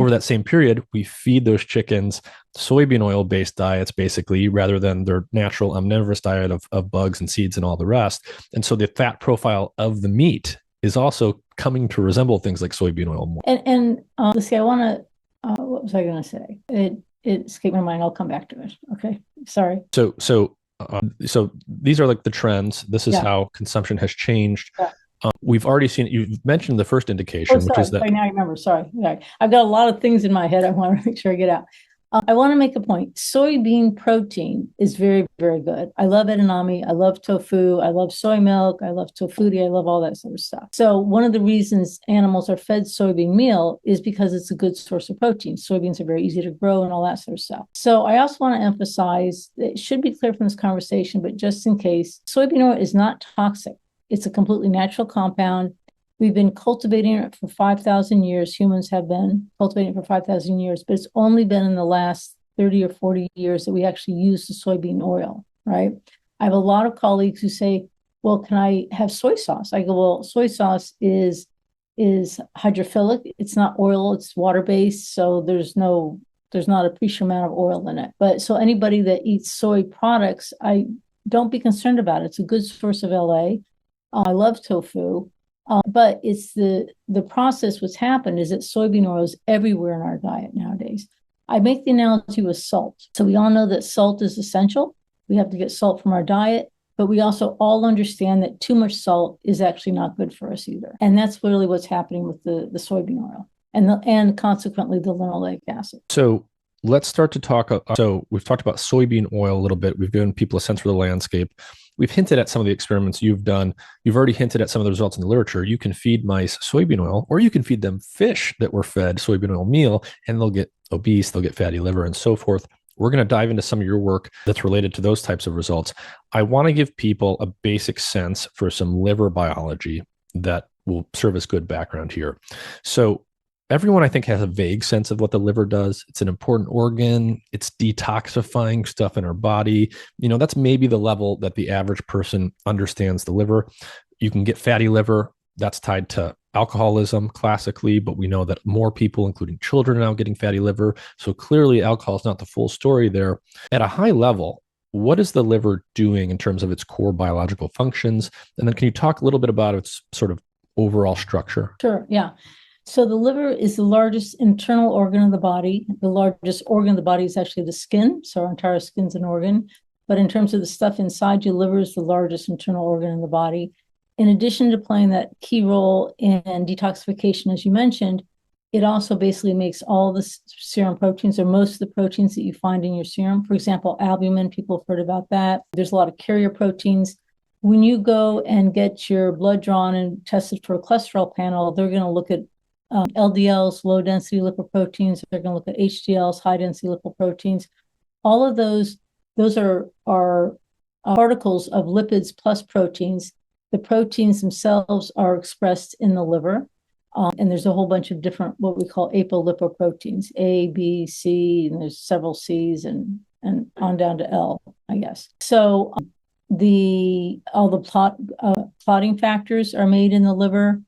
over that same period, we feed those chickens soybean oil based diets, basically, rather than their natural omnivorous diet of bugs and seeds and all the rest. And so the fat profile of the meat is also coming to resemble things like soybean oil more. Let's see, I want to, what was I going to say? It escaped my mind. I'll come back to it. Okay. Sorry. So these are like the trends. This is how consumption has changed. Yeah. We've already seen, you've mentioned the first indication, Oh, sorry. which is that. Sorry, now I remember. Sorry. I've got a lot of things in my head I want to make sure I get out. I want to make a point. Soybean protein is very, very good. I love edamame. I love tofu. I love soy milk. I love tofuti. I love all that sort of stuff. So one of the reasons animals are fed soybean meal is because it's a good source of protein. Soybeans are very easy to grow and all that sort of stuff. So I also want to emphasize, it should be clear from this conversation, but just in case, soybean oil is not toxic. It's a completely natural compound. We've been cultivating it for 5,000 years. Humans have been cultivating it for 5,000 years, but it's only been in the last 30 or 40 years that we actually use the soybean oil, right? I have a lot of colleagues who say, well, can I have soy sauce? I go, well, soy sauce is hydrophilic. It's not oil, it's water-based. So there's not an appreciable amount of oil in it. But so anybody that eats soy products, don't be concerned about it. It's a good source of LA. I love tofu. But it's the process. What's happened is that soybean oil is everywhere in our diet nowadays. I make the analogy with salt. So we all know that salt is essential. We have to get salt from our diet, but we also all understand that too much salt is actually not good for us either. And that's really what's happening with the soybean oil and consequently the linoleic acid. So let's start to talk. So we've talked about soybean oil a little bit. We've given people a sense for the landscape. We've hinted at some of the experiments you've done. You've already hinted at some of the results in the literature. You can feed mice soybean oil, or you can feed them fish that were fed soybean oil meal, and they'll get obese, they'll get fatty liver, and so forth. We're going to dive into some of your work that's related to those types of results. I want to give people a basic sense for some liver biology that will serve as good background here. So everyone, I think, has a vague sense of what the liver does. It's an important organ. It's detoxifying stuff in our body. That's maybe the level that the average person understands the liver. You can get fatty liver. That's tied to alcoholism classically, but we know that more people, including children, are now getting fatty liver. So clearly alcohol is not the full story there. At a high level, what is the liver doing in terms of its core biological functions? And then can you talk a little bit about its sort of overall structure? Sure, yeah. So the liver is the largest internal organ of the body. The largest organ of the body is actually the skin. So our entire skin's an organ. But in terms of the stuff inside your liver is the largest internal organ in the body. In addition to playing that key role in detoxification, as you mentioned, it also basically makes all the serum proteins or most of the proteins that you find in your serum. For example, albumin, people have heard about that. There's a lot of carrier proteins. When you go and get your blood drawn and tested for a cholesterol panel, they're going to look at LDLs, low density lipoproteins. They're going to look at HDLs, high density lipoproteins. All of those are particles of lipids plus proteins. The proteins themselves are expressed in the liver. And there's a whole bunch of different, what we call apolipoproteins, A, B, C, and there's several C's and on down to L, I guess. So all the clotting factors are made in the liver.